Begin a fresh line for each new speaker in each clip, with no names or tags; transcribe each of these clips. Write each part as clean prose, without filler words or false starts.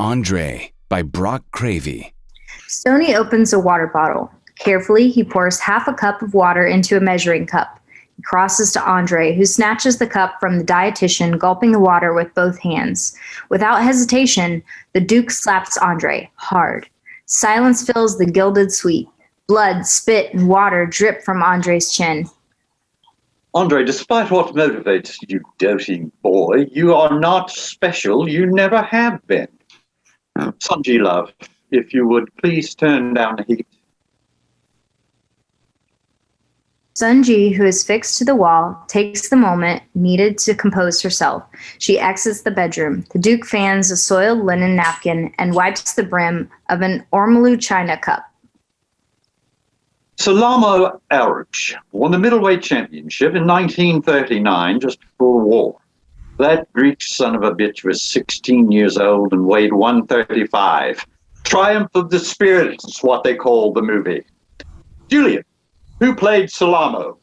Andre by Brock Cravey.
Stoney opens a water bottle. Carefully, he pours half a cup of water into a measuring cup. He crosses to Andre, who snatches the cup from the dietitian, gulping the water with both hands. Without hesitation, the Duke slaps Andre hard. Silence fills the gilded suite. Blood, spit, and water drip from Andre's chin.
Andre, despite what motivates you, doting boy, you are not special. You never have been. Sanji, love, if you would please turn down the heat.
Sunji, who is fixed to the wall, takes the moment needed to compose herself. She exits the bedroom. The Duke fans a soiled linen napkin and wipes the brim of an ormolu china cup.
Salamo Aruch won the middleweight championship in 1939, just before the war. That Greek son of a bitch was 16 years old and weighed 135. Triumph of the Spirit is what they call the movie. Julian, who played Salamo?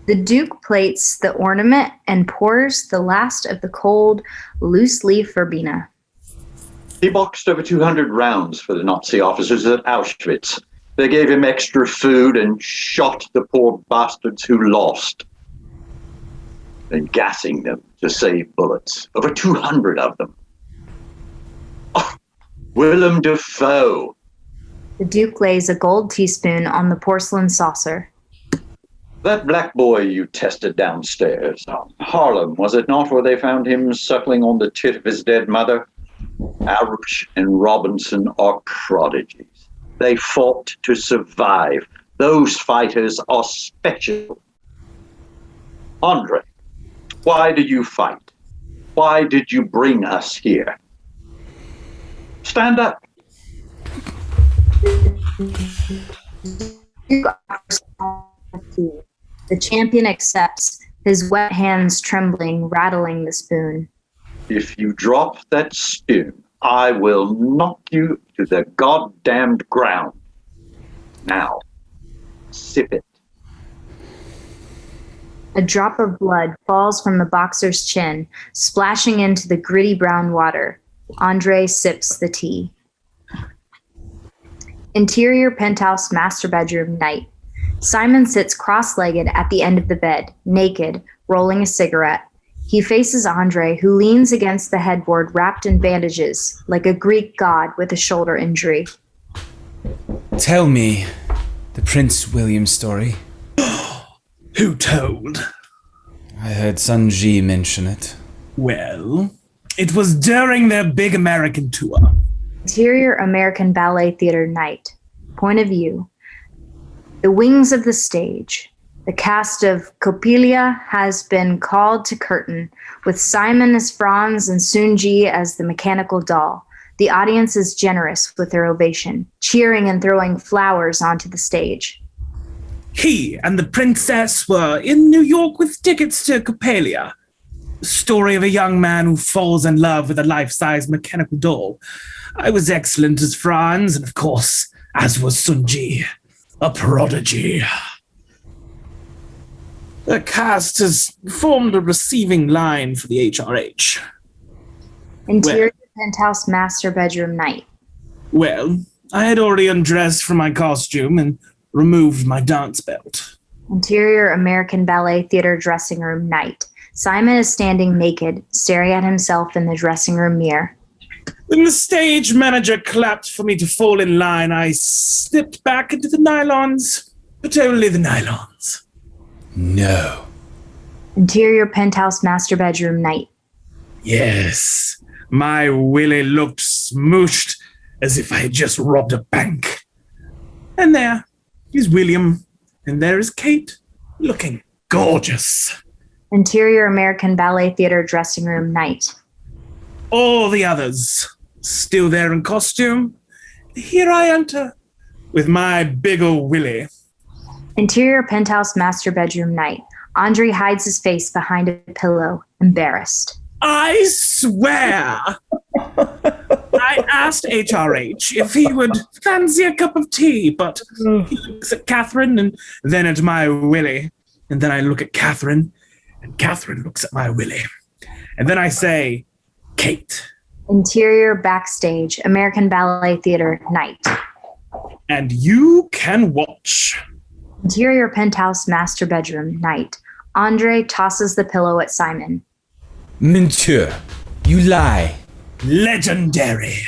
The Duke plates the ornament and pours the last of the cold, loose-leaf verbena.
He boxed over 200 rounds for the Nazi officers at Auschwitz. They gave him extra food and shot the poor bastards who lost. Then gassing them to save bullets. Over 200 of them. Oh, Willem Dafoe.
The Duke lays a gold teaspoon on the porcelain saucer.
That black boy you tested downstairs. Harlem, was it not, where they found him suckling on the tit of his dead mother? Aruch and Robinson are prodigies. They fought to survive. Those fighters are special. Andre, why did you fight? Why did you bring us here? Stand up.
The champion accepts, his wet hands trembling, rattling the spoon.
If you drop that spoon, I will knock you to the goddamned ground. Now, sip it.
A drop of blood falls from the boxer's chin, splashing into the gritty brown water. Andre sips the tea. Interior penthouse master bedroom night. Simon sits cross-legged at the end of the bed, naked, rolling a cigarette. He faces Andre, who leans against the headboard wrapped in bandages, like a Greek god with a shoulder injury.
Tell me the Prince William story.
Who told?
I heard Sanji mention it.
Well, it was during their big American tour.
Interior American Ballet Theater night. Point of view. The wings of the stage. The cast of Coppelia has been called to curtain, with Simon as Franz and Sunji as the mechanical doll. The audience is generous with their ovation, cheering and throwing flowers onto the stage.
He and the princess were in New York with tickets to Coppelia. The story of a young man who falls in love with a life-size mechanical doll. I was excellent as Franz, and of course, as was Sunji, a prodigy. The cast has formed a receiving line for the HRH.
Interior penthouse master bedroom night.
Well, I had already undressed from my costume and removed my dance belt.
Interior American Ballet Theater dressing room night. Simon is standing naked, staring at himself in the dressing room mirror.
When the stage manager clapped for me to fall in line, I slipped back into the nylons, but only the nylons.
No.
Interior penthouse master bedroom night.
Yes, my willy looked smooshed as if I had just robbed a bank. And there is William, and there is Kate, looking gorgeous.
Interior American Ballet Theater dressing room night.
All the others, still there in costume. Here I enter, with my big ol' willy.
Interior penthouse master bedroom night. Andre hides his face behind a pillow, embarrassed.
I swear! I asked HRH if he would fancy a cup of tea, but he looks at Catherine and then at my willy. And then I look at Catherine, and Catherine looks at my willy. And then I say, Kate,
Interior backstage, American Ballet Theater, night.
And you can watch.
Interior penthouse master bedroom, night. Andre tosses the pillow at Simon.
Monsieur, you lie.
Legendary.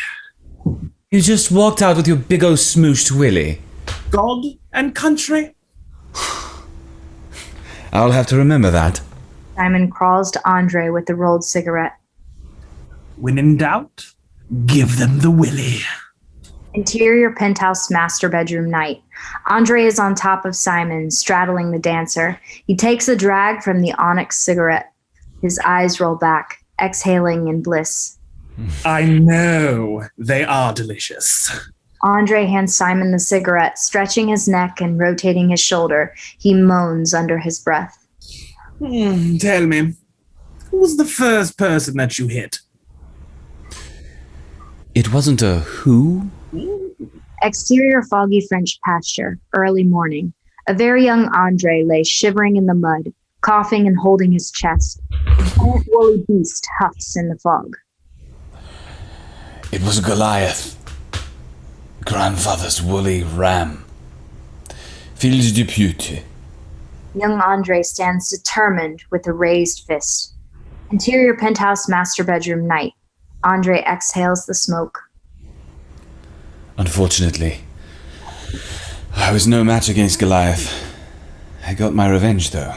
You just walked out with your big old smooshed willy.
God and country.
I'll have to remember that.
Simon crawls to Andre with the rolled cigarette.
When in doubt, give them the willy.
Interior penthouse master bedroom, night. Andre is on top of Simon, straddling the dancer. He takes a drag from the onyx cigarette. His eyes roll back, exhaling in bliss.
I know they are delicious.
Andre hands Simon the cigarette, stretching his neck and rotating his shoulder. He moans under his breath.
Tell me, who was the first person that you hit?
It wasn't a who?
Exterior foggy French pasture, early morning. A very young Andre lay shivering in the mud, coughing and holding his chest. A giant woolly beast huffs in the fog.
It was Goliath. Grandfather's woolly ram. Fils de pute.
Young Andre stands determined with a raised fist. Interior penthouse master bedroom, night. Andre exhales the smoke.
Unfortunately, I was no match against Goliath. I got my revenge, though.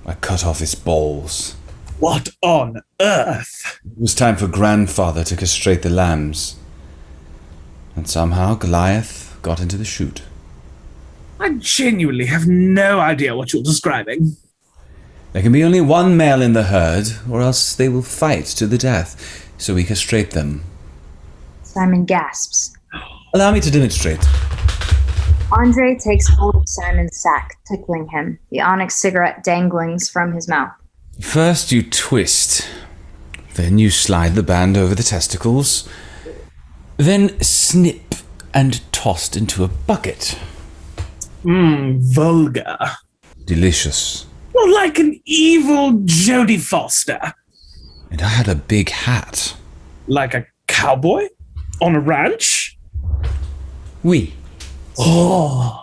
I cut off his balls.
What on earth?
It was time for grandfather to castrate the lambs. And somehow Goliath got into the chute.
I genuinely have no idea what you're describing.
There can be only one male in the herd, or else they will fight to the death, so we castrate them.
Simon gasps.
Allow me to demonstrate.
Andre takes hold of Simon's sack, tickling him, the onyx cigarette dangling from his mouth.
First you twist, then you slide the band over the testicles, then snip and tossed into a bucket.
Vulgar.
Delicious.
You're like an evil Jodie Foster.
And I had a big hat.
Like a cowboy? On a ranch?
Oui.
Oh,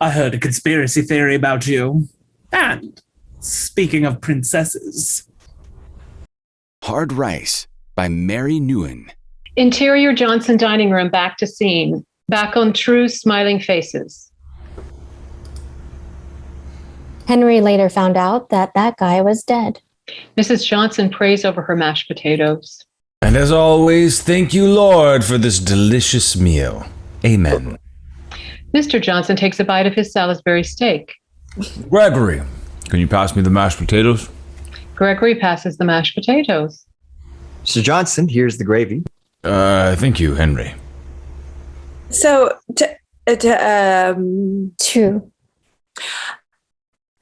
I heard a conspiracy theory about you. And, speaking of princesses...
Hard Rice by Mary Newen.
Interior Johnson dining room, back to scene. Back on true smiling faces.
Henry later found out that that guy was dead.
Mrs. Johnson prays over her mashed potatoes.
And as always, thank you, Lord, for this delicious meal. Amen.
Mr. Johnson takes a bite of his Salisbury steak.
Gregory, can you pass me the mashed potatoes?
Gregory passes the mashed potatoes.
Mr. Johnson, here's the gravy.
Thank you, Henry.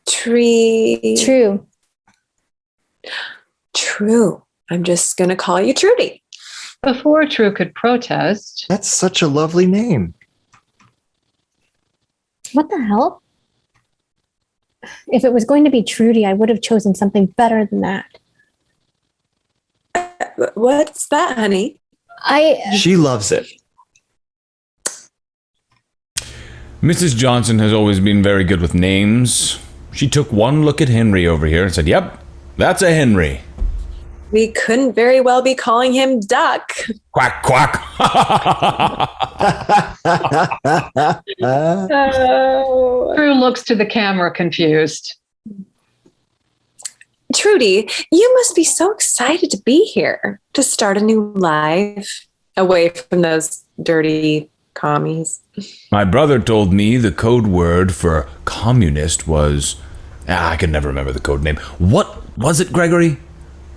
True.
True. I'm just going to call you Trudy.
Before True could protest,
That's such a lovely name.
What the hell? If it was going to be Trudy, I would have chosen something better than that.
What's that, honey?
She loves it.
Mrs. Johnson has always been very good with names. She took one look at Henry over here and said, "Yep, that's a Henry."
We couldn't very well be calling him Duck.
Quack, quack.
Oh.
True looks to the camera confused.
Trudy, you must be so excited to be here, to start a new life away from those dirty commies.
My brother told me the code word for communist was... I can never remember the code name. What was it, Gregory?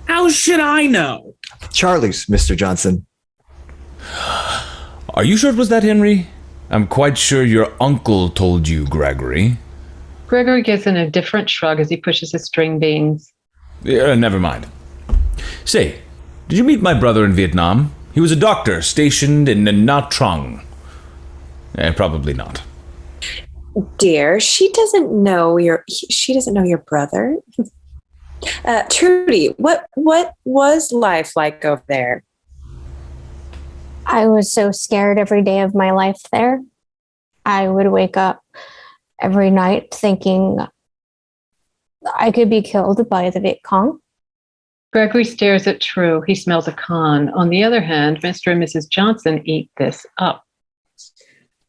How should I know?
Charlie's, Mr. Johnson.
Are you sure it was that, Henry? I'm quite sure your uncle told you, Gregory.
Gregory gives an indifferent shrug as he pushes his string beans.
Never mind. Say, did you meet my brother in Vietnam? He was a doctor stationed in Nha Trang. Probably not.
Dear, she doesn't know your brother. Trudy, what was life like over there?
I was so scared every day of my life there. I would wake up every night thinking I could be killed by the Viet Cong.
Gregory stares at True. He smells a con. On the other hand, Mr. and Mrs. Johnson eat this up.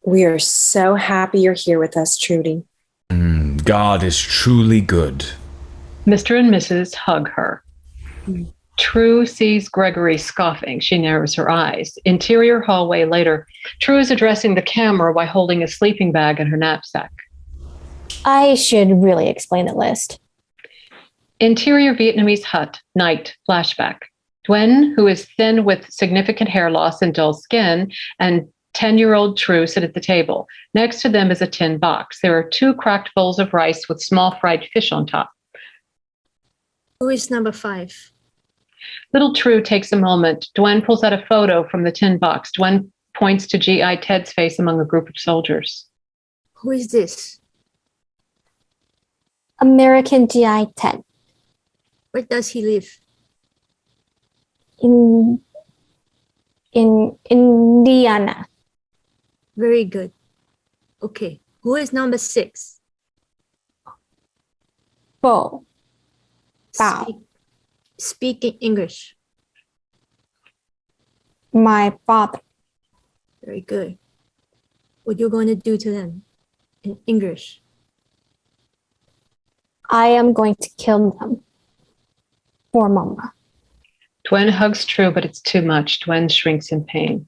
We are so happy you're here with us, Trudy.
God is truly good.
Mr. and Mrs. hug her. True sees Gregory scoffing. She narrows her eyes. Interior hallway later. True is addressing the camera while holding a sleeping bag in her knapsack.
I should really explain the list.
Interior Vietnamese hut, night, flashback. Duen, who is thin with significant hair loss and dull skin, and 10-year-old True sit at the table. Next to them is a tin box. There are 2 cracked bowls of rice with small fried fish on top.
Who is number 5?
Little True takes a moment. Duen pulls out a photo from the tin box. Duen points to GI Ted's face among a group of soldiers.
Who is this?
American GI Ted.
Where does he live?
In Indiana.
Very good. Okay. Who is number 6?
Bo. Bao.
Speaking English.
My father.
Very good. What you going to do to them in English?
I am going to kill them. For Mama.
Duen hugs True, but it's too much. Duen shrinks in pain.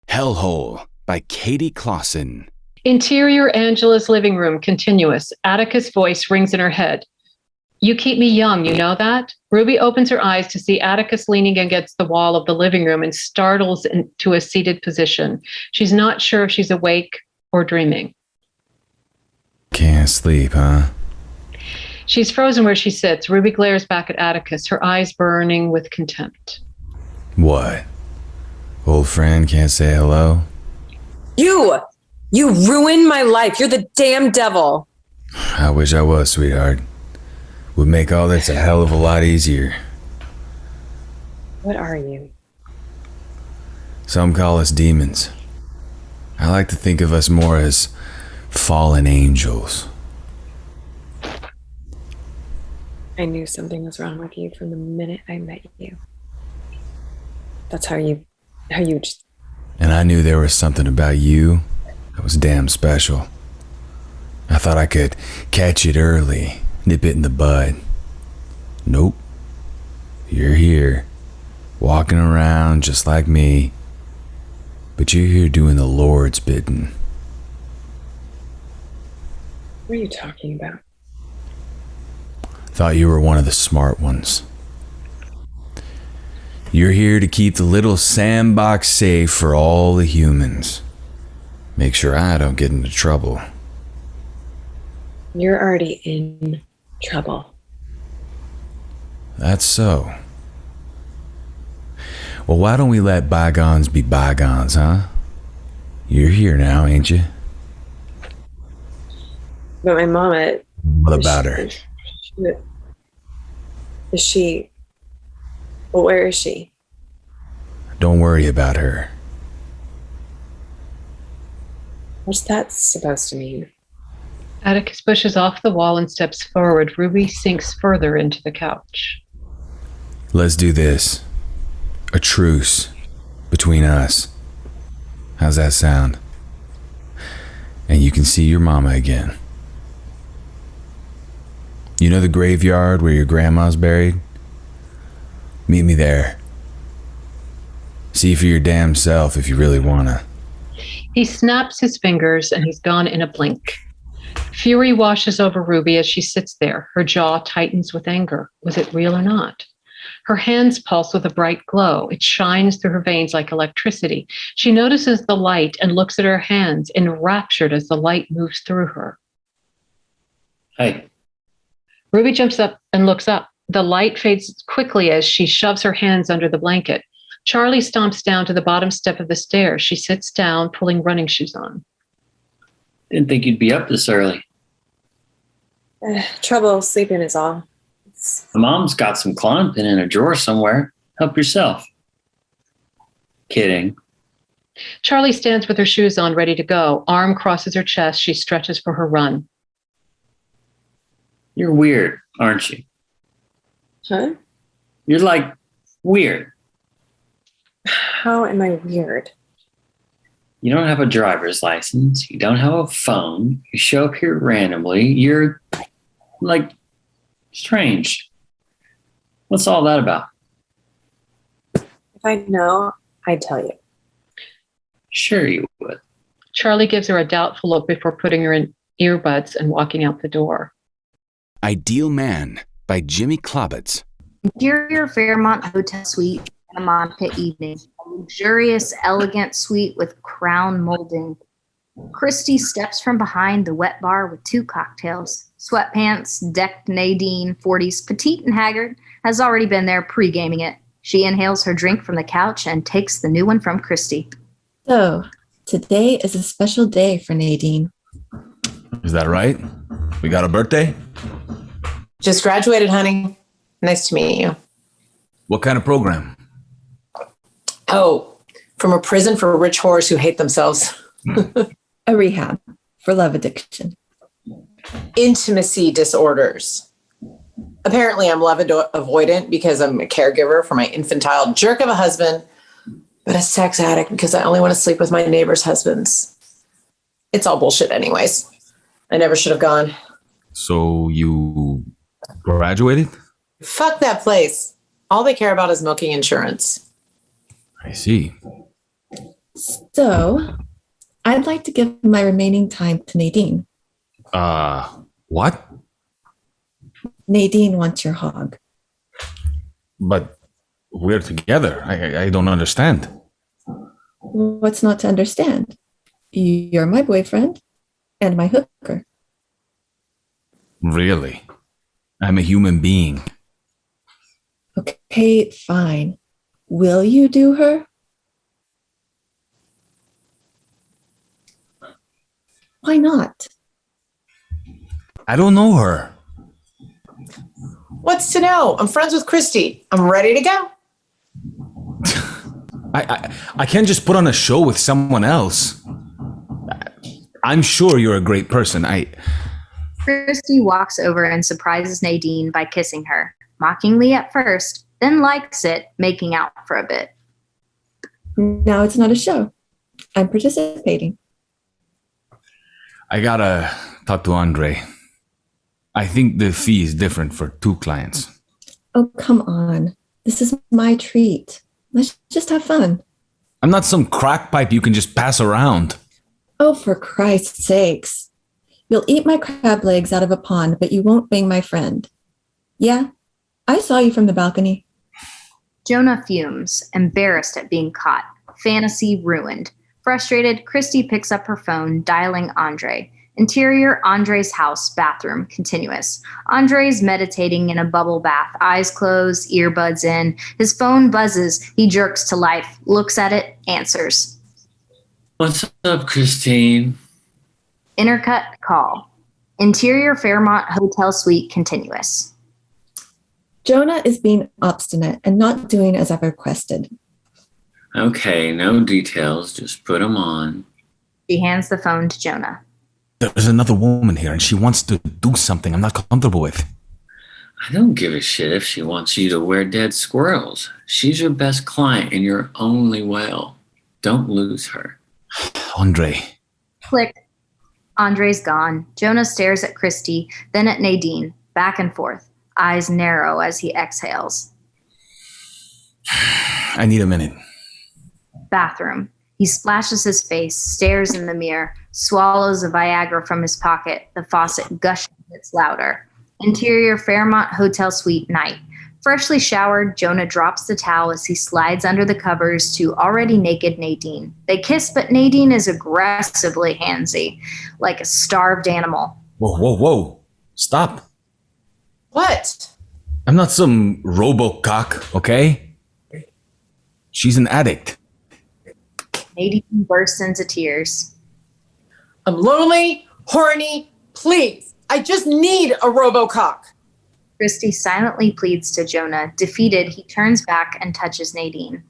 Hellhole by Katie Clausen.
Interior Angela's living room, continuous. Atticus' voice rings in her head. You keep me young, you know that? Ruby opens her eyes to see Atticus leaning against the wall of the living room and startles into a seated position. She's not sure if she's awake or dreaming.
Can't sleep, huh?
She's frozen where she sits. Ruby glares back at Atticus, her eyes burning with contempt.
What? Old friend can't say hello?
You ruined my life. You're the damn devil.
I wish I was, sweetheart. Would make all this a hell of a lot easier.
What are you?
Some call us demons. I like to think of us more as fallen angels.
I knew something was wrong with you from the minute I met you. That's how you just...
And I knew there was something about you that was damn special. I thought I could catch it early, nip it in the bud. Nope. You're here, walking around just like me, but you're here doing the Lord's bidding.
What are you talking about?
Thought you were one of the smart ones. You're here to keep the little sandbox safe for all the humans. Make sure I don't get into trouble.
You're already in trouble.
That's so. Well, why don't we let bygones be bygones, huh? You're here now, ain't you?
But my mama...
What about her?
Is she... Well, where is she?
Don't worry about her.
What's that supposed to mean?
Atticus pushes off the wall and steps forward. Ruby sinks further into the couch.
Let's do this. A truce between us. How's that sound? And you can see your mama again. You know the graveyard where your grandma's buried? Meet me there. See for your damn self if you really wanna.
He snaps his fingers and he's gone in a blink. Fury washes over Ruby as she sits there. Her jaw tightens with anger. Was it real or not? Her hands pulse with a bright glow. It shines through her veins like electricity. She notices the light and looks at her hands, enraptured as the light moves through her.
Hey.
Ruby jumps up and looks up. The light fades quickly as she shoves her hands under the blanket. Charlie stomps down to the bottom step of the stairs. She sits down, pulling running shoes on.
Didn't think you'd be up this early.
Trouble sleeping is all.
Mom's got some Klonopin in a drawer somewhere. Help yourself. Kidding.
Charlie stands with her shoes on, ready to go. Arm crosses her chest. She stretches for her run.
You're weird, aren't you?
Huh?
You're like weird.
How am I weird?
You don't have a driver's license. You don't have a phone. You show up here randomly. You're like strange. What's all that about?
If I know, I'd tell you.
Sure you would.
Charlie gives her a doubtful look before putting her in earbuds and walking out the door.
Ideal Man by Jimmy Klobitz.
Interior Fairmont Hotel Suite in a Monpit evening. A luxurious, elegant suite with crown molding. Christy steps from behind the wet bar with 2 cocktails. Sweatpants, decked Nadine, 40s, petite and haggard, has already been there pre-gaming it. She inhales her drink from the couch and takes the new one from Christy.
So, today is a special day for Nadine.
Is that right? We got a birthday?
Just graduated, honey. Nice to meet you.
What kind of program?
Oh, from a prison for rich whores who hate themselves.
A rehab for love addiction.
Intimacy disorders. Apparently, I'm love avoidant because I'm a caregiver for my infantile jerk of a husband, but a sex addict because I only want to sleep with my neighbor's husbands. It's all bullshit anyways. I never should have gone.
So you graduated?
Fuck that place. All they care about is milking insurance.
I see.
So, I'd like to give my remaining time to Nadine.
What?
Nadine wants your hog.
But we're together. I don't understand.
What's not to understand? You're my boyfriend and my hooker.
Really? I'm a human being.
Okay, fine. Will you do her? Why not?
I don't know her.
What's to know? I'm friends with Christy. I'm ready to go.
I can't just put on a show with someone else. I'm sure you're a great person.
Christy walks over and surprises Nadine by kissing her, mockingly at first, then likes it, making out for a bit.
Now it's not a show. I'm participating.
I gotta talk to Andre. I think the fee is different for 2 clients.
Oh, come on. This is my treat. Let's just have fun.
I'm not some crack pipe you can just pass around.
Oh, for Christ's sakes. You'll eat my crab legs out of a pond, but you won't bang my friend. Yeah, I saw you from the balcony.
Jonah fumes, embarrassed at being caught. Fantasy ruined. Frustrated, Christy picks up her phone, dialing Andre. Interior, Andre's house, bathroom, continuous. Andre's meditating in a bubble bath, eyes closed, earbuds in. His phone buzzes. He jerks to life, looks at it, answers.
What's up, Christine?
Intercut call. Interior Fairmont Hotel Suite, continuous.
Jonah is being obstinate and not doing as I've requested.
Okay, no details. Just put them on.
She hands the phone to Jonah.
There's another woman here and she wants to do something I'm not comfortable with.
I don't give a shit if she wants you to wear dead squirrels. She's your best client and your only whale. Don't lose her.
Andre.
Click. Andre's gone. Jonah stares at Christy, then at Nadine, back and forth, eyes narrow as he exhales.
I need a minute.
Bathroom. He splashes his face, stares in the mirror, swallows a Viagra from his pocket. The faucet gushes gets louder. Interior Fairmont Hotel Suite night. Freshly showered, Jonah drops the towel as he slides under the covers to already naked Nadine. They kiss, but Nadine is aggressively handsy, like a starved animal.
Whoa. Stop.
What?
I'm not some robo-cock, okay? She's an addict.
Nadine bursts into tears.
I'm lonely, horny, please I just need a robocock.
Christy silently pleads to Jonah. Defeated, he turns back and touches Nadine.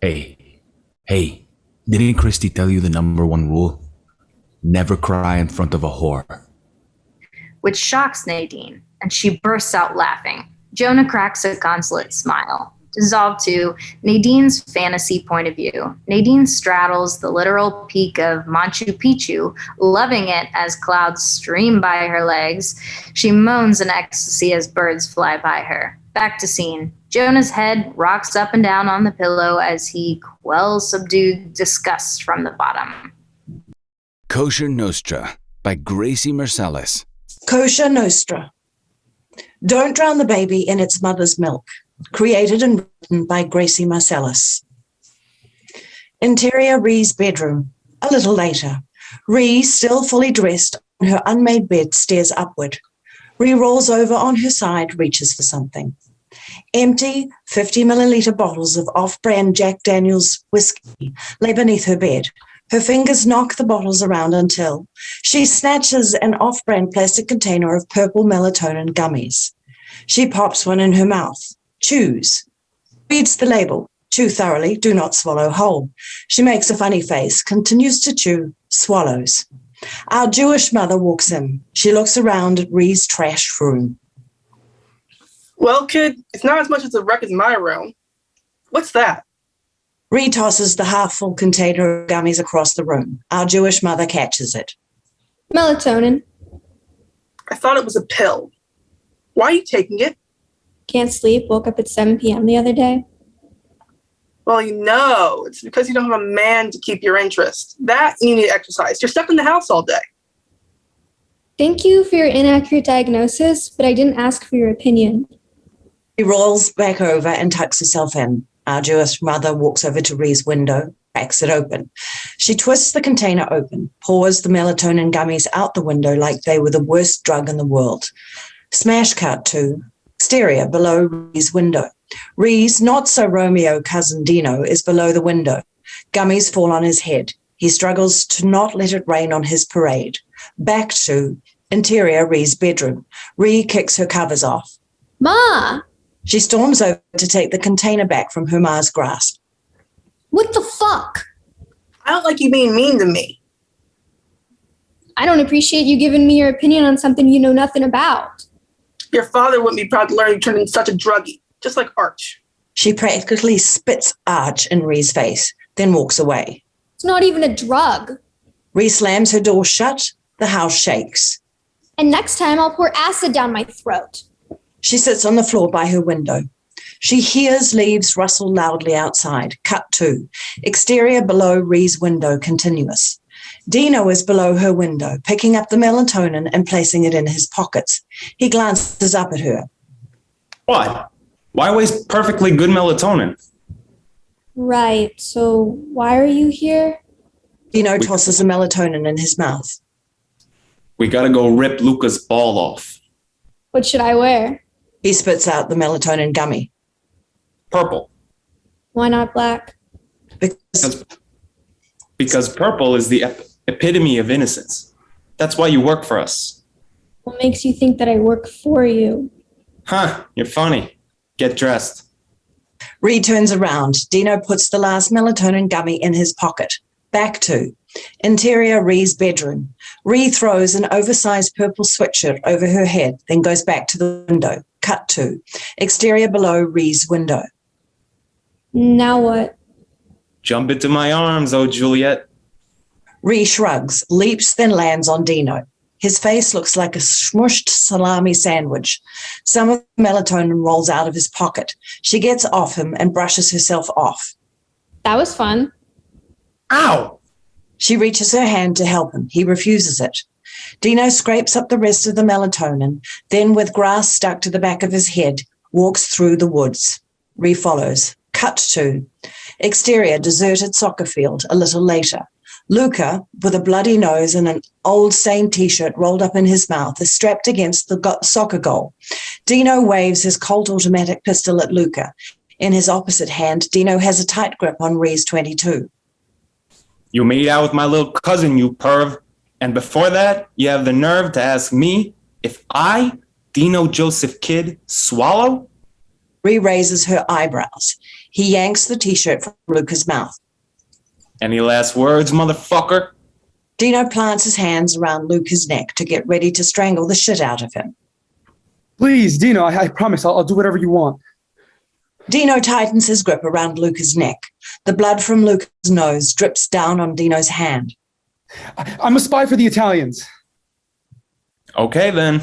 Hey, didn't Christy tell you the number one rule? Never cry in front of a whore.
Which shocks Nadine, and she bursts out laughing. Jonah cracks a consolate smile. Dissolved to Nadine's fantasy point of view. Nadine straddles the literal peak of Machu Picchu, loving it as clouds stream by her legs. She moans in ecstasy as birds fly by her. Back to scene. Jonah's head rocks up and down on the pillow as he quells subdued disgust from the bottom.
Kosher Nostra by Gracie Marcellus.
Kosher Nostra. Don't drown the baby in its mother's milk. Created and written by Gracie Marcellus. Interior Ree's bedroom. A little later. Ree, still fully dressed on her unmade bed, stares upward. Ree rolls over on her side, reaches for something. Empty 50-milliliter bottles of off-brand Jack Daniels whiskey lay beneath her bed. Her fingers knock the bottles around until she snatches an off-brand plastic container of purple melatonin gummies. She pops one in her mouth. Chews. Reads the label. Chew thoroughly, do not swallow whole. She makes a funny face, continues to chew, swallows. Our Jewish mother walks in. She looks around at Ree's trash room.
Well, kid, it's not as much as a wreck as my room. What's that?
Ree tosses the half-full container of gummies across the room. Our Jewish mother catches it.
Melatonin.
I thought it was a pill. Why are you taking it?
Can't sleep. Woke up at 7 p.m. the other day.
Well, it's because you don't have a man to keep your interest. That you need exercise. You're stuck in the house all day.
Thank you for your inaccurate diagnosis, but I didn't ask for your opinion.
She rolls back over and tucks herself in. Our Jewish mother walks over to Ree's window, cracks it open. She twists the container open, pours the melatonin gummies out the window like they were the worst drug in the world. Smash cut to exterior below Ree's window. Ree's not-so-Romeo cousin Dino is below the window. Gummies fall on his head. He struggles to not let it rain on his parade. Back to interior Ree's bedroom. Ree kicks her covers off.
Ma!
She storms over to take the container back from her ma's grasp.
What the fuck?
I don't like you being mean to me.
I don't appreciate you giving me your opinion on something you know nothing about.
Your father wouldn't be proud to learn you turned into such a druggie, just like Arch.
She practically spits Arch in Ree's face, then walks away.
It's not even a drug.
Ree slams her door shut. The house shakes.
And next time I'll pour acid down my throat.
She sits on the floor by her window. She hears leaves rustle loudly outside. Cut to. Exterior below Ree's window continuous. Dino is below her window, picking up the melatonin and placing it in his pockets. He glances up at her.
What? Why waste perfectly good melatonin?
Right, so why are you here?
Dino tosses the melatonin in his mouth.
We gotta go rip Luca's ball off.
What should I wear?
He spits out the melatonin gummy.
Purple.
Why not black?
Because purple is the epitome of innocence. That's why you work for us.
What makes you think that I work for you?
Huh, you're funny. Get dressed.
Ree turns around. Dino puts the last melatonin gummy in his pocket. Back to interior Ree's bedroom. Ree throws an oversized purple sweatshirt over her head, then goes back to the window. Cut to exterior below Ree's window.
Now what?
Jump into my arms, oh Juliet.
Ree shrugs, leaps, then lands on Dino. His face looks like a smushed salami sandwich. Some of the melatonin rolls out of his pocket. She gets off him and brushes herself off.
That was fun.
Ow!
She reaches her hand to help him. He refuses it. Dino scrapes up the rest of the melatonin, then with grass stuck to the back of his head, walks through the woods. Ree follows. Cut to exterior deserted soccer field a little later. Luca, with a bloody nose and an old stained t-shirt rolled up in his mouth, is strapped against the soccer goal. Dino waves his Colt automatic pistol at Luca. In his opposite hand, Dino has a tight grip on Ree's .22.
You made out with my little cousin, you perv, And before that, you have the nerve to ask me if I, Dino Joseph Kidd, swallow?
Ree raises her eyebrows. He yanks the t-shirt from Luca's mouth.
Any last words, motherfucker?
Dino plants his hands around Luca's neck to get ready to strangle the shit out of him.
Please, Dino, I promise I'll do whatever you want.
Dino tightens his grip around Luca's neck. The blood from Luca's nose drips down on Dino's hand.
I'm a spy for the Italians.
Okay, then.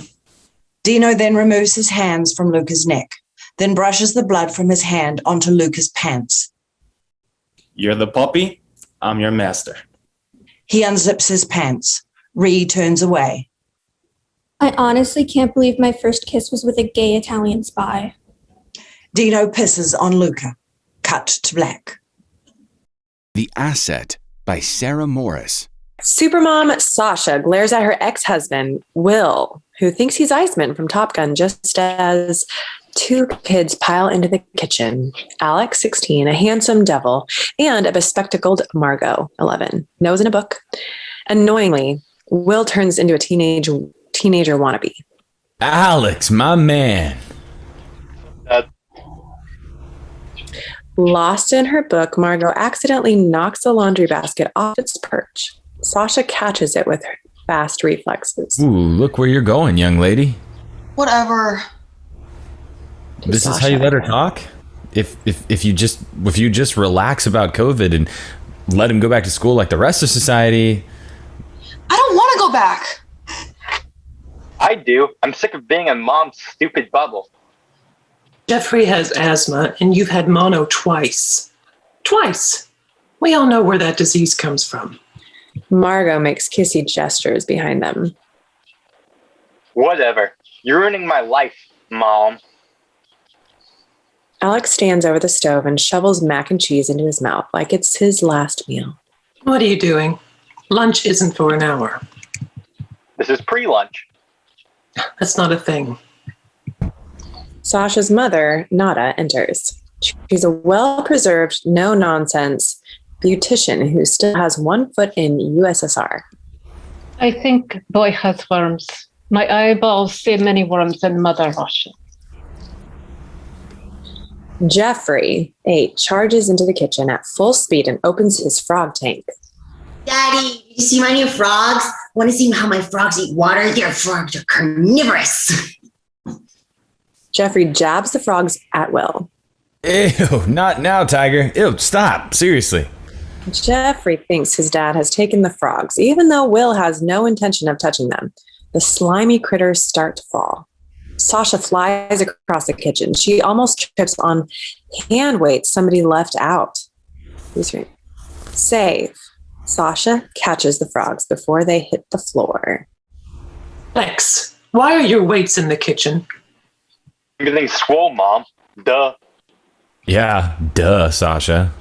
Dino then removes his hands from Luca's neck, then brushes the blood from his hand onto Luca's pants.
You're the puppy. I'm your master.
He unzips his pants. Ree turns away.
I honestly can't believe my first kiss was with a gay Italian spy.
Dino pisses on Luca. Cut to black.
The Asset by Sarah Morris.
Supermom Sasha glares at her ex-husband, Will, who thinks he's Iceman from Top Gun, just as two kids pile into the kitchen. Alex, 16, a handsome devil, and a bespectacled Margot, 11, nose in a book. Annoyingly, Will turns into a teenager wannabe.
Alex, my man.
Lost in her book, Margot accidentally knocks the laundry basket off its perch. Sasha catches it with her fast reflexes.
Ooh, look where you're going, young lady.
Whatever.
This is how you let her talk? If you just relax about COVID and let him go back to school like the rest of society.
I don't want to go back.
I do. I'm sick of being in Mom's stupid bubble.
Jeffrey has asthma, and you've had mono twice. Twice. We all know where that disease comes from.
Margot makes kissy gestures behind them.
Whatever. You're ruining my life, Mom.
Alex stands over the stove and shovels mac and cheese into his mouth like it's his last meal.
What are you doing? Lunch isn't for an hour.
This is pre-lunch.
That's not a thing.
Sasha's mother, Nada, enters. She's a well-preserved, no-nonsense beautician who still has one foot in USSR.
I think boy has worms. My eyeballs see many worms in Mother Russia.
Jeffrey, 8, charges into the kitchen at full speed and opens his frog tank.
Daddy, you see my new frogs? Want to see how my frogs eat water? Their frogs are carnivorous.
Jeffrey jabs the frogs at Will.
Ew, not now, Tiger. Ew, stop. Seriously.
Jeffrey thinks his dad has taken the frogs, even though Will has no intention of touching them. The slimy critters start to fall. Sasha flies across the kitchen. She almost trips on hand weights somebody left out. Save. Sasha catches the frogs before they hit the floor.
Lex, why are your weights in the kitchen?
Everything's swole, Mom. Duh.
Yeah, duh, Sasha.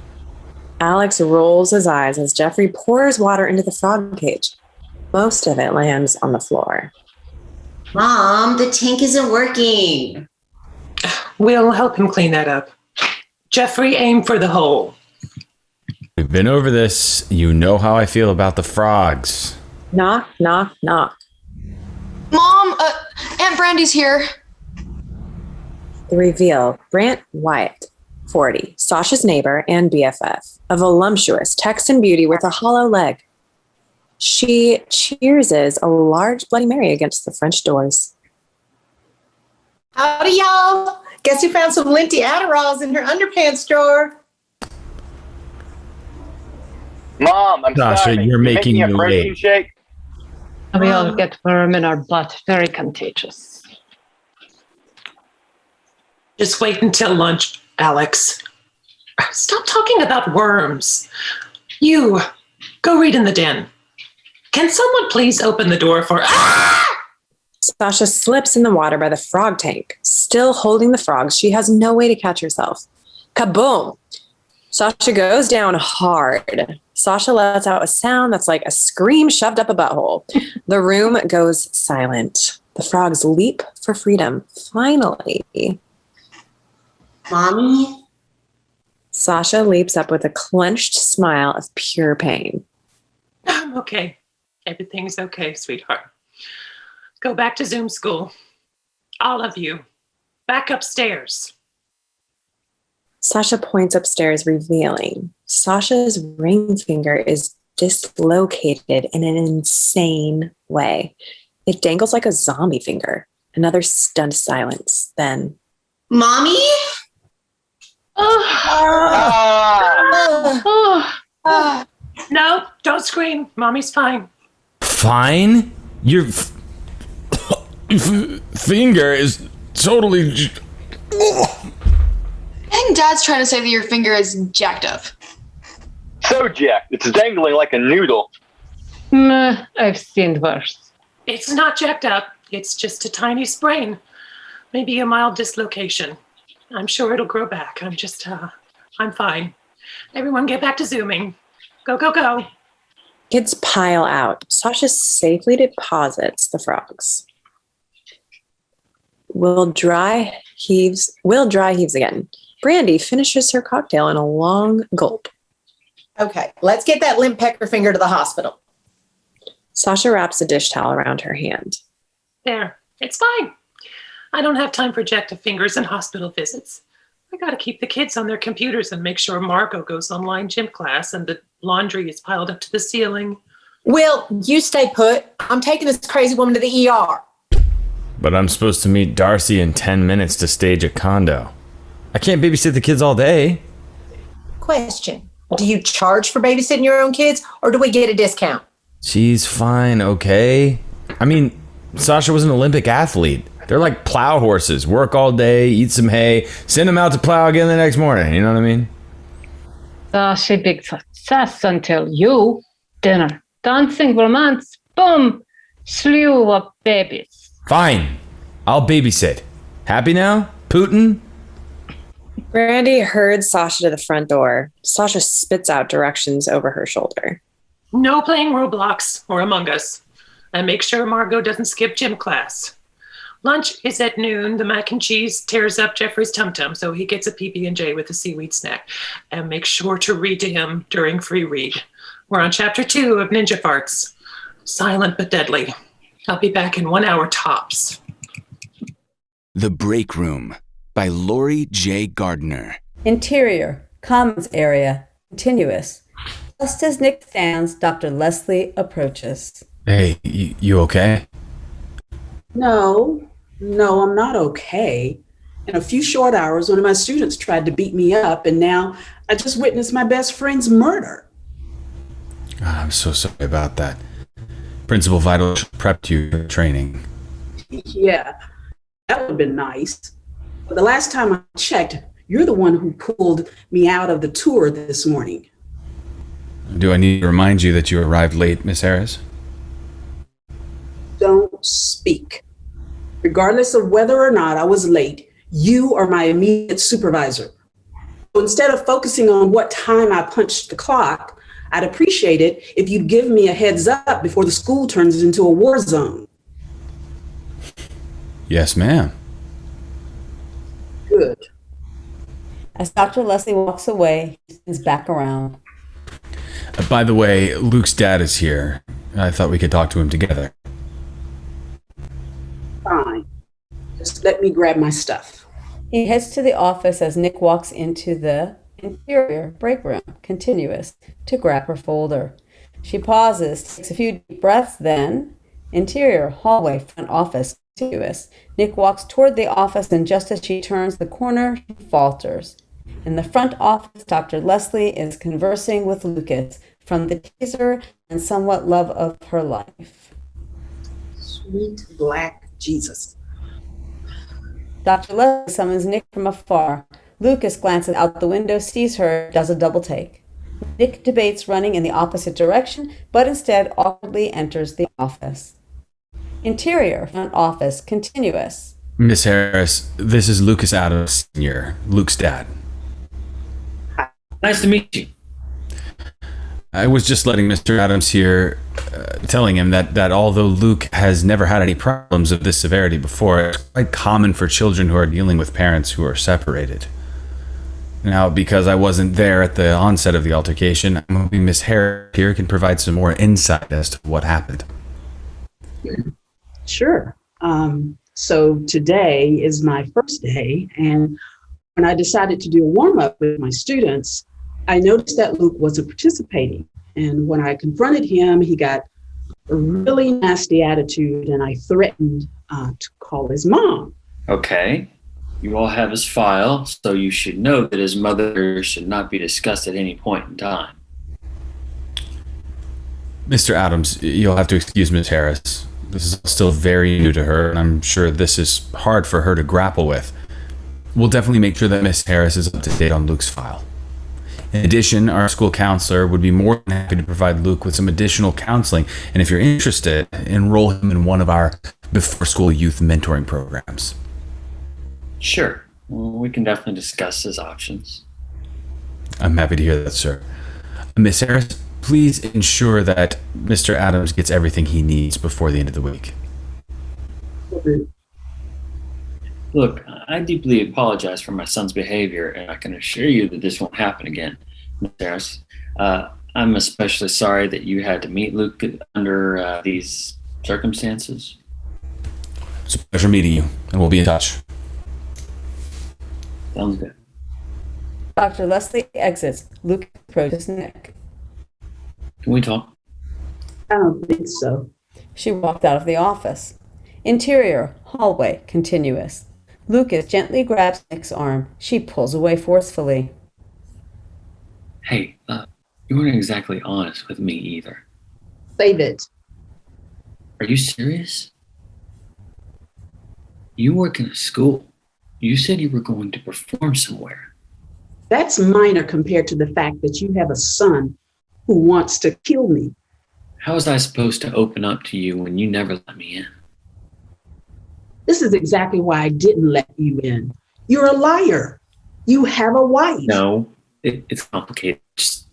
Alex rolls his eyes as Jeffrey pours water into the frog cage. Most of it lands on the floor.
Mom, the tank isn't working.
We'll help him clean that up. Jeffrey, aim for the hole.
We've been over this. You know how I feel about the frogs.
Knock, knock, knock.
Mom, Aunt Brandy's here.
The reveal, Brant Wyatt, 40, Sasha's neighbor and BFF, a voluptuous Texan beauty with a hollow leg. She cheerses a large Bloody Mary against the French doors.
Howdy, y'all. Guess you found some linty Adderalls in her underpants drawer.
Mom, I'm
Sasha,
starving.
you're making
a
me
protein
late.
shake?
We all get worm in our butt. Very contagious.
Just wait until lunch, Alex. Stop talking about worms. You, go read in the den. Can someone please open the door for...
Sasha slips in the water by the frog tank. Still holding the frogs, she has no way to catch herself. Kaboom! Sasha goes down hard. Sasha lets out a sound that's like a scream shoved up a butthole. The room goes silent. The frogs leap for freedom. Finally.
Mommy?
Sasha leaps up with a clenched smile of pure pain.
I'm okay. Everything's okay, sweetheart. Go back to Zoom school. All of you. Back upstairs.
Sasha points upstairs, revealing Sasha's ring finger is dislocated in an insane way. It dangles like a zombie finger. Another stunned silence. Then,
Mommy?
No, don't scream. Mommy's fine.
Fine? Your finger is totally.
I think Dad's trying to say that your finger is jacked up.
So jacked, it's dangling like a noodle.
I've seen worse.
It's not jacked up. It's just a tiny sprain. Maybe a mild dislocation. I'm sure it'll grow back. I'm fine. Everyone get back to Zooming. Go, go, go.
kids pile out. Sasha safely deposits the frogs. Will dry heaves again. Brandy finishes her cocktail in a long gulp.
Okay, let's get that limp pecker finger to the hospital.
Sasha wraps a dish towel around her hand.
There, it's fine. I don't have time for jacked up fingers and hospital visits. I gotta keep the kids on their computers and make sure Margot goes online gym class and the laundry is piled up to the ceiling.
Will, you stay put. I'm taking this crazy woman to the ER.
But I'm supposed to meet Darcy in 10 minutes to stage a condo. I can't babysit the kids all day.
Question. Do you charge for babysitting your own kids, or do we get a discount?
She's fine, okay? I mean, Sasha was an Olympic athlete. They're like plow horses. Work all day, eat some hay, send them out to plow again the next morning. You know what I mean?
Such a big success until you. Dinner, dancing for months, boom, slew of babies.
Fine. I'll babysit. Happy now, Putin?
Brandy herds Sasha to the front door. Sasha spits out directions over her shoulder.
No playing Roblox or Among Us. And make sure Margot doesn't skip gym class. Lunch is at noon. The mac and cheese tears up Jeffrey's tum-tum, so he gets a PB&J with a seaweed snack. And make sure to read to him during free read. We're on chapter 2 of Ninja Farts. Silent but deadly. I'll be back in 1 hour tops.
The Break Room by Lori J. Gardner.
Interior, commons area, continuous. Just as Nick stands, Dr. Leslie approaches.
Hey, you okay?
No, I'm not okay. In a few short hours, one of my students tried to beat me up, and now I just witnessed my best friend's murder.
I'm so sorry about that. Principal Vital prepped you for training.
Yeah, that would have been nice. But the last time I checked, you're the one who pulled me out of the tour this morning.
Do I need to remind you that you arrived late, Miss Harris?
Don't speak. Regardless of whether or not I was late, you are my immediate supervisor. So instead of focusing on what time I punched the clock, I'd appreciate it if you'd give me a heads up before the school turns into a war zone.
Yes, ma'am.
Good.
As Dr. Leslie walks away, he spins back around.
By the way, Luke's dad is here. I thought we could talk to him together.
Fine. Just let me grab my stuff.
He heads to the office as Nick walks into the interior break room, continuous, to grab her folder. She pauses, takes a few deep breaths, then interior, hallway, front office, continuous. Nick walks toward the office, and just as she turns the corner, she falters. In the front office, Dr. Leslie is conversing with Lucas from the teaser and somewhat love of her life.
Sweet black Jesus.
Dr. Leslie summons Nick from afar. Lucas glances out the window, sees her, does a double take. Nick debates running in the opposite direction, but instead awkwardly enters the office. Interior, front office, continuous.
Miss Harris, this is Lucas Adams Sr., Luke's dad.
Nice to meet you.
I was just letting Mr. Adams here, telling him that although Luke has never had any problems of this severity before, it's quite common for children who are dealing with parents who are separated. Now, because I wasn't there at the onset of the altercation, I'm hoping Miss Harris here can provide some more insight as to what happened.
Sure. So today is my first day, and when I decided to do a warm-up with my students, I noticed that Luke wasn't participating. And when I confronted him, he got a really nasty attitude, and I threatened to call his mom.
Okay. You all have his file, so you should know that his mother should not be discussed at any point in time.
Mr. Adams, you'll have to excuse Miss Harris. This is still very new to her, and I'm sure this is hard for her to grapple with. We'll definitely make sure that Miss Harris is up to date on Luke's file. In addition, our school counselor would be more than happy to provide Luke with some additional counseling, and if you're interested, enroll him in one of our before-school youth mentoring programs.
Sure. Well, we can definitely discuss his options.
I'm happy to hear that, sir. Miss Harris, please ensure that Mr. Adams gets everything he needs before the end of the week.
Look, I deeply apologize for my son's behavior, and I can assure you that this won't happen again, Ms. Harris. I'm especially sorry that you had to meet Luke under these circumstances.
It's a pleasure meeting you, and we'll be in touch.
Sounds good.
Dr. Leslie exits. Luke approaches Nick.
Can we talk?
I don't think so.
She walked out of the office. Interior, hallway, continuous. Lucas gently grabs Nick's arm. She pulls away forcefully.
Hey, you weren't exactly honest with me either.
Save it.
Are you serious? You work in a school. You said you were going to perform somewhere.
That's minor compared to the fact that you have a son who wants to kill me.
How was I supposed to open up to you when you never let me in?
This is exactly why I didn't let you in. You're a liar. You have a wife.
No, it's complicated. Just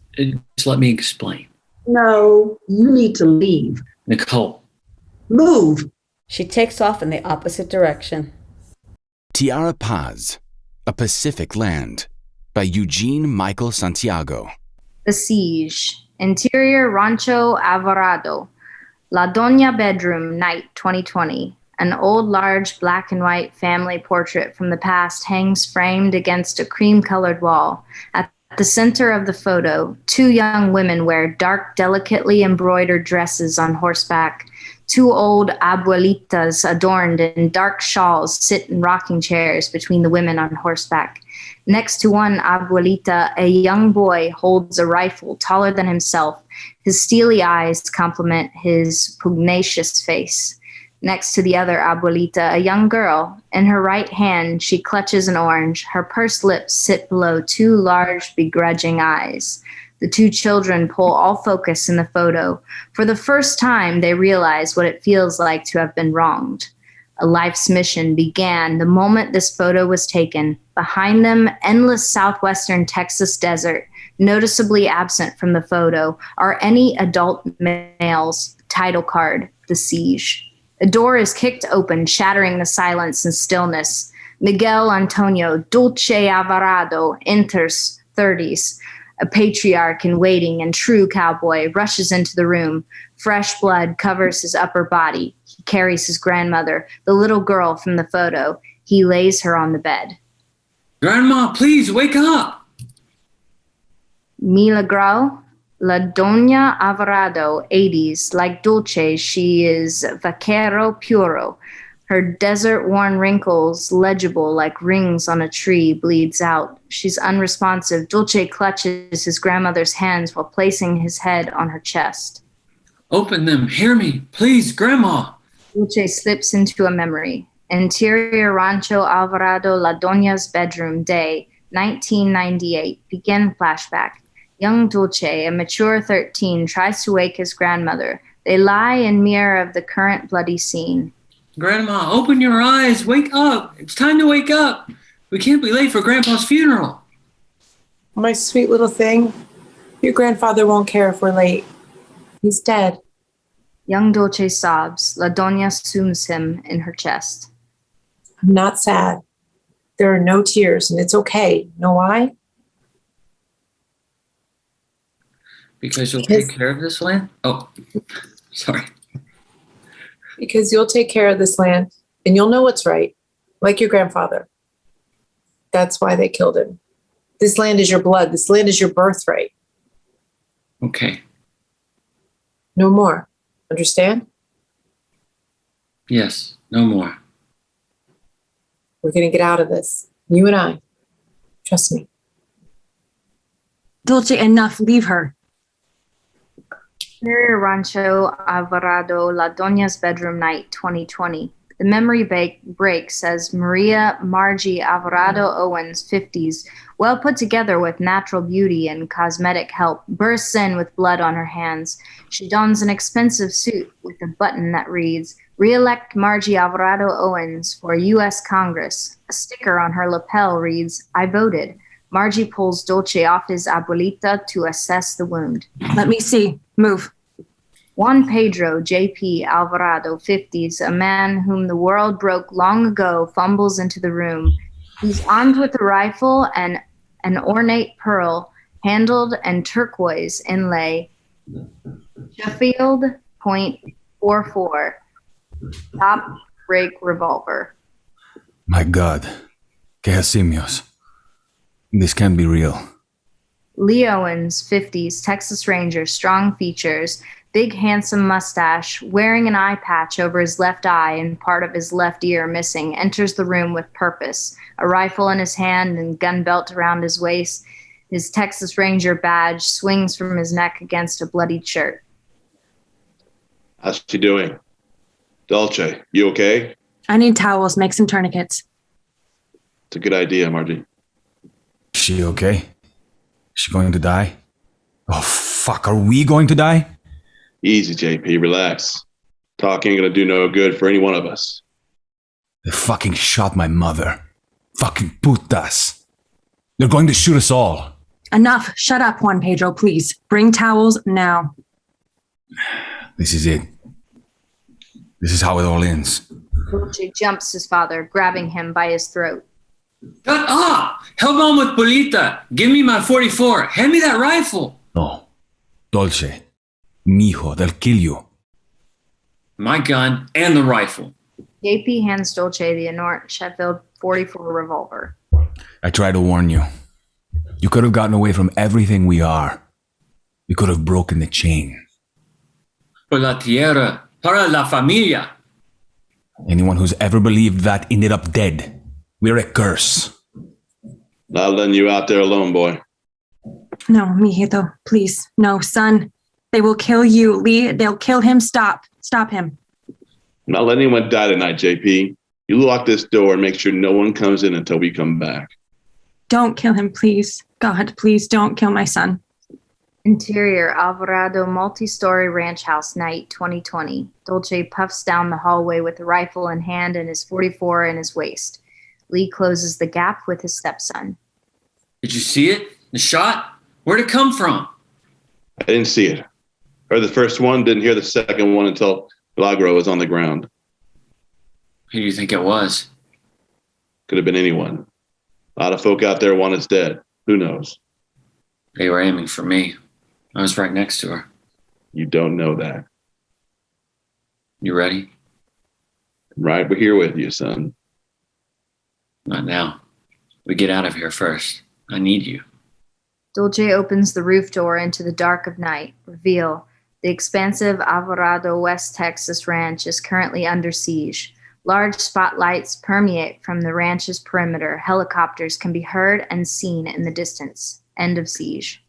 let me explain.
No, you need to leave.
Nicole.
Move.
She takes off in the opposite direction.
Tierra Paz, A Pacific Land, by Eugene Michael Santiago.
The Siege. Interior Rancho Alvarado. La Doña Bedroom, night 2020. An old, large, black and white family portrait from the past hangs framed against a cream-colored wall. At the center of the photo, two young women wear dark, delicately embroidered dresses on horseback. Two old abuelitas adorned in dark shawls sit in rocking chairs between the women on horseback. Next to one abuelita, a young boy holds a rifle taller than himself. His steely eyes complement his pugnacious face. Next to the other abuelita, a young girl. In her right hand, she clutches an orange. Her pursed lips sit below two large, begrudging eyes. The two children pull all focus in the photo. For the first time, they realize what it feels like to have been wronged. A life's mission began the moment this photo was taken. Behind them, endless southwestern Texas desert. Noticeably absent from the photo are any adult males. Title card, The Siege. A door is kicked open, shattering the silence and stillness. Miguel Antonio Dulce Alvarado enters, 30s. A patriarch in waiting and true cowboy rushes into the room. Fresh blood covers his upper body. He carries his grandmother, the little girl from the photo. He lays her on the bed.
Grandma, please wake up.
Milagro, La Doña Alvarado, 80s. Like Dulce, she is vaquero puro. Her desert-worn wrinkles, legible like rings on a tree, bleeds out. She's unresponsive. Dulce clutches his grandmother's hands while placing his head on her chest.
Open them. Hear me. Please, Grandma.
Dulce slips into a memory. Interior Rancho Alvarado, La Doña's bedroom, day, 1998. Begin flashback. Young Dulce, a mature 13, tries to wake his grandmother. They lie in mirror of the current bloody scene.
Grandma, open your eyes. Wake up. It's time to wake up. We can't be late for Grandpa's funeral.
My sweet little thing. Your grandfather won't care if we're late. He's dead.
Young Dulce sobs. La Doña assumes him in her chest.
I'm not sad. There are no tears, and it's okay. Know why?
Because you'll take care of this land? Oh, sorry.
Because you'll take care of this land and you'll know what's right, like your grandfather. That's why they killed him. This land is your blood. This land is your birthright.
Okay.
No more. Understand?
Yes, no more.
We're going to get out of this. You and I. Trust me.
Dulce, enough. Leave her.
Interior Rancho Alvarado, La Doña's Bedroom Night, 2020. The memory break says Maria Margie Alvarado Owens, 50s, well put together with natural beauty and cosmetic help, bursts in with blood on her hands. She dons an expensive suit with a button that reads, "Re-elect Margie Alvarado Owens for U.S. Congress." A sticker on her lapel reads, "I voted." Margie pulls Dulce off his abuelita to assess the wound.
Let me see. Move.
Juan Pedro J.P. Alvarado, 50s, a man whom the world broke long ago, fumbles into the room. He's armed with a rifle and an ornate pearl, handled and turquoise inlay. Sheffield .44. Top break revolver.
My God. ¿Qué hacemos? This can't be real.
Lee Owens, 50s, Texas Ranger, strong features, big handsome mustache, wearing an eye patch over his left eye and part of his left ear missing, enters the room with purpose, a rifle in his hand and gun belt around his waist. His Texas Ranger badge swings from his neck against a bloodied shirt.
How's she doing? Dulce, you okay?
I need towels. Make some tourniquets.
It's a good idea, Margie.
Is she okay? Is she going to die? Oh, fuck. Are we going to die?
Easy, JP. Relax. Talk ain't gonna do no good for any one of us.
They fucking shot my mother. Fucking putas. They're going to shoot us all.
Enough. Shut up, Juan Pedro, please. Bring towels now.
This is it. This is how it all ends.
Dulce jumps his father, grabbing him by his throat.
Shut up! Help on with Polita. Give me my 44. Hand me that rifle.
No. Dulce. Mijo, they'll kill you.
My gun and the rifle.
JP hands Dulce the inert Sheffield .44 revolver.
I tried to warn you. You could have gotten away from everything we are. You could have broken the chain.
Por la tierra. Para la familia.
Anyone who's ever believed that ended up dead. We're a curse.
Not letting you out there alone, boy.
No, mijito, please. No, son. They will kill you, Lee. They'll kill him. Stop. Stop him.
I'm not letting anyone die tonight, JP. You lock this door and make sure no one comes in until we come back.
Don't kill him, please. God, please don't kill my son.
Interior Alvarado multi-story ranch house night 2020. Dulce puffs down the hallway with a rifle in hand and his .44 in his waist. Lee closes the gap with his stepson.
Did you see it? The shot? Where'd it come from?
I didn't see it. Heard the first one, didn't hear the second one until Milagro was on the ground.
Who do you think it was?
Could have been anyone. A lot of folk out there want us dead. Who knows?
They were aiming for me. I was right next to her.
You don't know that.
You ready?
Right, we're here with you, son.
Not now. We get out of here first. I need you.
Dulce opens the roof door into the dark of night. Reveal. The expansive Alvarado West Texas ranch is currently under siege. Large spotlights permeate from the ranch's perimeter. Helicopters can be heard and seen in the distance. End of siege.